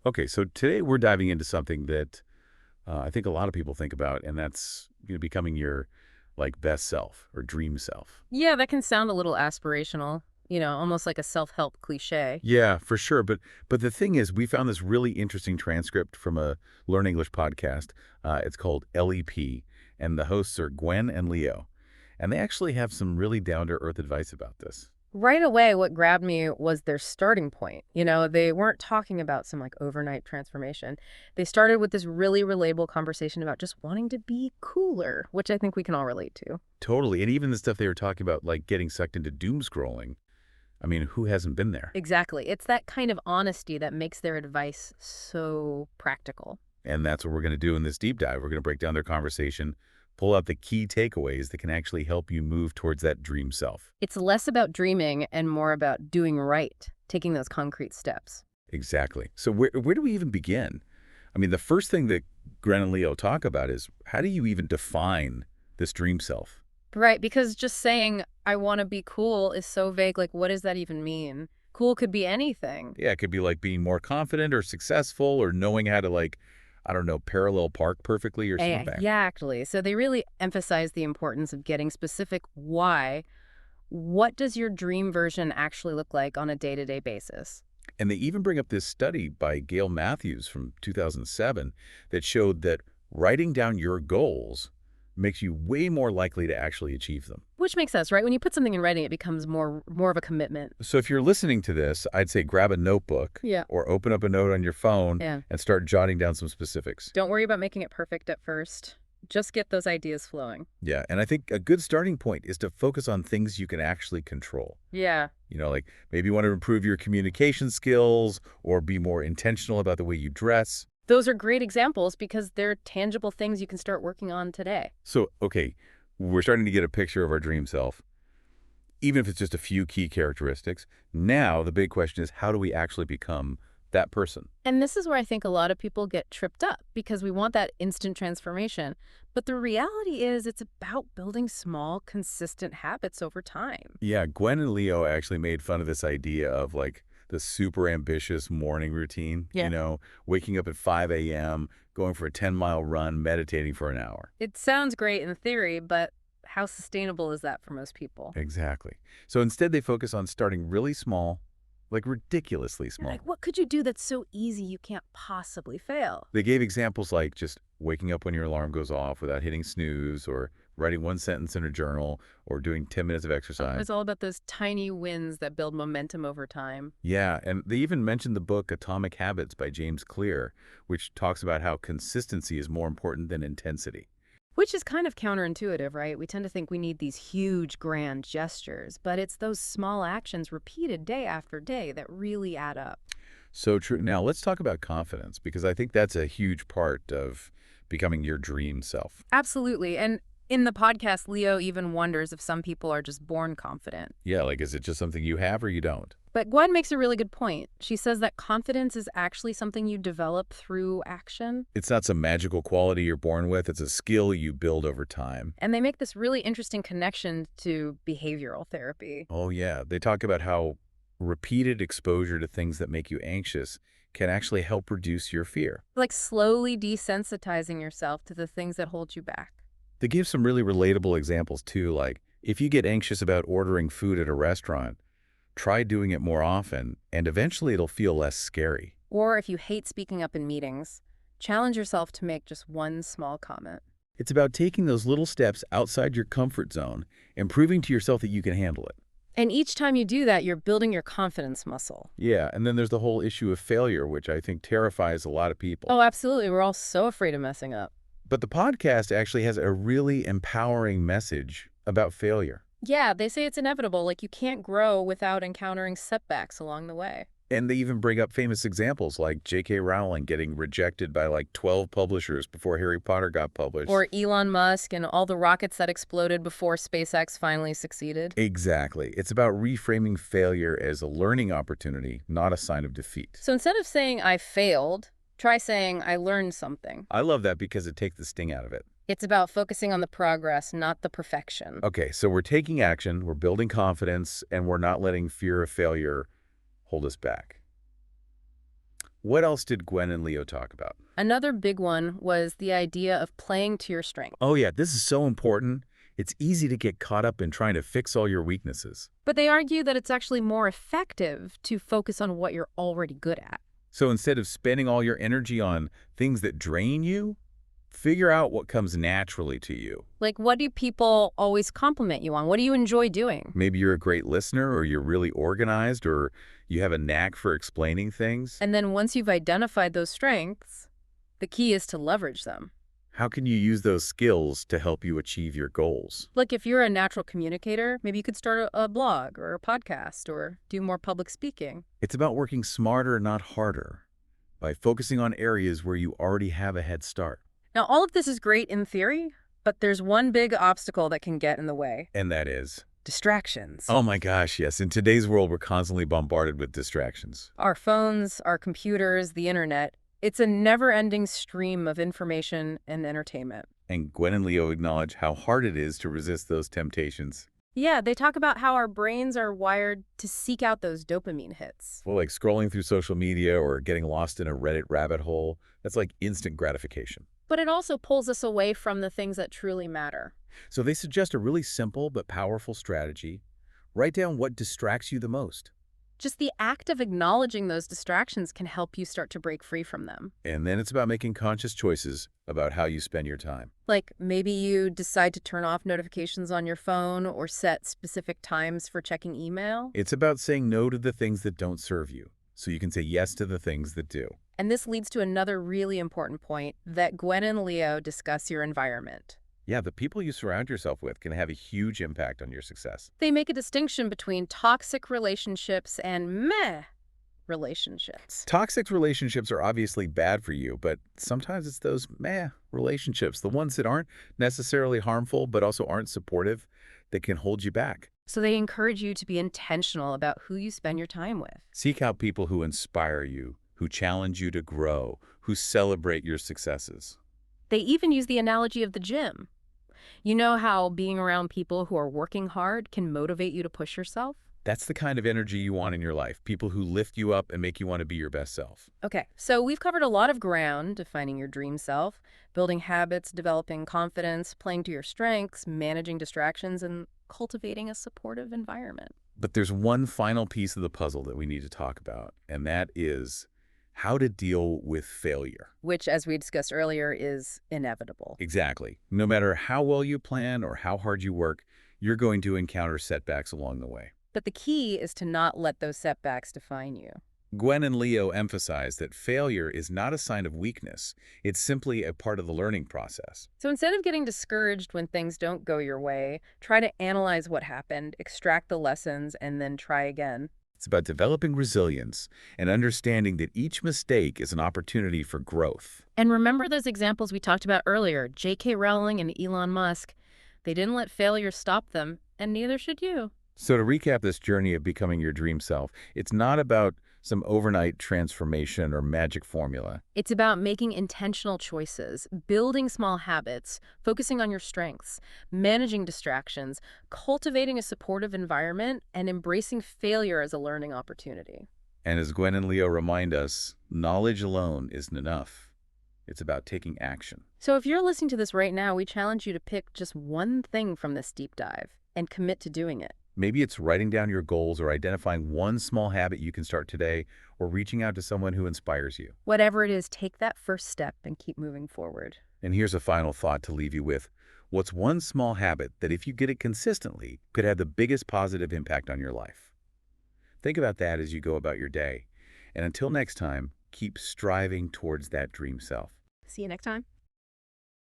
Okay, so today we're diving into something that I think a lot of people think about, and that's becoming your best self or dream self. Yeah, that can sound a little aspirational, almost like a self-help cliche. Yeah, for sure. But the thing is, we found this really interesting transcript from a Learn English podcast. It's called LEP, and the hosts are Gwen and Leo, and they actually have some really down to earth advice about this. Right away, what grabbed me was their starting point. They weren't talking about some like overnight transformation. They started with this really relatable conversation about just wanting to be cooler, which I think we can all relate to. Totally, and even the stuff they were talking about, like getting sucked into doom scrolling. I mean, who hasn't been there? Exactly. It's that kind of honesty that makes their advice so practical. And that's what we're going to do in this deep dive. We're going to break down their conversation, pull out the key takeaways that can actually help you move towards that dream self. It's less about dreaming and more about doing right, taking those concrete steps. Exactly. So where do we even begin? I mean, the first thing that Gren and Leo talk about is how do you even define this dream self? Right, because just saying, I want to be cool is so vague. Like, what does that even mean? Cool could be anything. Yeah, it could be like being more confident or successful or knowing how to I don't know, parallel park perfectly or something. Exactly. So they really emphasize the importance of getting specific why. What does your dream version actually look like on a day-to-day basis? And they even bring up this study by Gail Matthews from 2007 that showed that writing down your goals makes you way more likely to actually achieve them. Which makes sense, right? When you put something in writing, it becomes more of a commitment. So if you're listening to this, I'd say grab a notebook Yeah. or open up a note on your phone Yeah. and start jotting down some specifics. Don't worry about making it perfect at first. Just get those ideas flowing. Yeah, and I think a good starting point is to focus on things you can actually control. Yeah. Like maybe you want to improve your communication skills or be more intentional about the way you dress. Those are great examples because they're tangible things you can start working on today. So, okay, we're starting to get a picture of our dream self, even if it's just a few key characteristics. Now, the big question is, how do we actually become that person? And this is where I think a lot of people get tripped up because we want that instant transformation. But the reality is it's about building small, consistent habits over time. Yeah, Gwen and Leo actually made fun of this idea of the super ambitious morning routine, Yeah. waking up at 5 a.m., going for a 10-mile run, meditating for an hour. It sounds great in theory, but how sustainable is that for most people? Exactly. So instead, they focus on starting really small, like ridiculously You're small. like, what could you do that's so easy you can't possibly fail? They gave examples like just waking up when your alarm goes off without hitting snooze, or writing one sentence in a journal, or doing 10 minutes of exercise. It's all about those tiny wins that build momentum over time. Yeah, and they even mentioned the book Atomic Habits by James Clear, which talks about how consistency is more important than intensity. Which is kind of counterintuitive, right? We tend to think we need these huge, grand gestures, but it's those small actions repeated day after day that really add up. So true. Now, let's talk about confidence, because I think that's a huge part of becoming your dream self. Absolutely. And in the podcast, Leo even wonders if some people are just born confident. Yeah, is it just something you have or you don't? But Gwen makes a really good point. She says that confidence is actually something you develop through action. It's not some magical quality you're born with. It's a skill you build over time. And they make this really interesting connection to behavioral therapy. Oh, yeah. They talk about how repeated exposure to things that make you anxious can actually help reduce your fear. Like slowly desensitizing yourself to the things that hold you back. They give some really relatable examples, too, like if you get anxious about ordering food at a restaurant, try doing it more often, and eventually it'll feel less scary. Or if you hate speaking up in meetings, challenge yourself to make just one small comment. It's about taking those little steps outside your comfort zone and proving to yourself that you can handle it. And each time you do that, you're building your confidence muscle. Yeah, and then there's the whole issue of failure, which I think terrifies a lot of people. Oh, absolutely. We're all so afraid of messing up. But the podcast actually has a really empowering message about failure. Yeah, they say it's inevitable. Like you can't grow without encountering setbacks along the way. And they even bring up famous examples like J.K. Rowling getting rejected by 12 publishers before Harry Potter got published. Or Elon Musk and all the rockets that exploded before SpaceX finally succeeded. Exactly. It's about reframing failure as a learning opportunity, not a sign of defeat. So instead of saying I failed, try saying I learned something. I love that because it takes the sting out of it. It's about focusing on the progress, not the perfection. Okay, so we're taking action, we're building confidence, and we're not letting fear of failure hold us back. What else did Gwen and Leo talk about? Another big one was the idea of playing to your strength. Oh yeah, this is so important. It's easy to get caught up in trying to fix all your weaknesses. But they argue that it's actually more effective to focus on what you're already good at. So instead of spending all your energy on things that drain you, figure out what comes naturally to you. Like, what do people always compliment you on? What do you enjoy doing? Maybe you're a great listener, or you're really organized, or you have a knack for explaining things. And then once you've identified those strengths, the key is to leverage them. How can you use those skills to help you achieve your goals? Like, if you're a natural communicator, maybe you could start a blog or a podcast or do more public speaking. It's about working smarter, not harder, by focusing on areas where you already have a head start. Now, all of this is great in theory, but there's one big obstacle that can get in the way. And that is, Distractions. oh my gosh, yes. In today's world, we're constantly bombarded with distractions. Our phones, our computers, the internet. It's a never-ending stream of information and entertainment. And Gwen and Leo acknowledge how hard it is to resist those temptations. Yeah, they talk about how our brains are wired to seek out those dopamine hits. Well, like scrolling through social media or getting lost in a Reddit rabbit hole, that's like instant gratification. But it also pulls us away from the things that truly matter. So they suggest a really simple but powerful strategy. Write down what distracts you the most. Just the act of acknowledging those distractions can help you start to break free from them. And then it's about making conscious choices about how you spend your time. Like, maybe you decide to turn off notifications on your phone or set specific times for checking email. It's about saying no to the things that don't serve you, so you can say yes to the things that do. And this leads to another really important point that Gwen and Leo discuss: your environment. Yeah, the people you surround yourself with can have a huge impact on your success. They make a distinction between toxic relationships and meh relationships. Toxic relationships are obviously bad for you, but sometimes it's those meh relationships, the ones that aren't necessarily harmful but also aren't supportive, that can hold you back. So they encourage you to be intentional about who you spend your time with. Seek out people who inspire you, who challenge you to grow, who celebrate your successes. They even use the analogy of the gym. You know how being around people who are working hard can motivate you to push yourself? That's the kind of energy you want in your life, people who lift you up and make you want to be your best self. Okay, so we've covered a lot of ground: defining your dream self, building habits, developing confidence, playing to your strengths, managing distractions, and cultivating a supportive environment. But there's one final piece of the puzzle that we need to talk about, and that is how to deal with failure. Which, as we discussed earlier, is inevitable. Exactly. No matter how well you plan or how hard you work, you're going to encounter setbacks along the way. But the key is to not let those setbacks define you. Gwen and Leo emphasize that failure is not a sign of weakness. It's simply a part of the learning process. So instead of getting discouraged when things don't go your way, try to analyze what happened, extract the lessons, and then try again. It's about developing resilience and understanding that each mistake is an opportunity for growth. And remember those examples we talked about earlier, J.K. Rowling and Elon Musk. They didn't let failure stop them, and neither should you. So to recap this journey of becoming your dream self, it's not about some overnight transformation or magic formula. It's about making intentional choices, building small habits, focusing on your strengths, managing distractions, cultivating a supportive environment, and embracing failure as a learning opportunity. And as Gwen and Leo remind us, knowledge alone isn't enough. It's about taking action. So if you're listening to this right now, we challenge you to pick just one thing from this deep dive and commit to doing it. Maybe it's writing down your goals or identifying one small habit you can start today, or reaching out to someone who inspires you. Whatever it is, take that first step and keep moving forward. And here's a final thought to leave you with. What's one small habit that, if you get it consistently, could have the biggest positive impact on your life? Think about that as you go about your day. And until next time, keep striving towards that dream self. See you next time.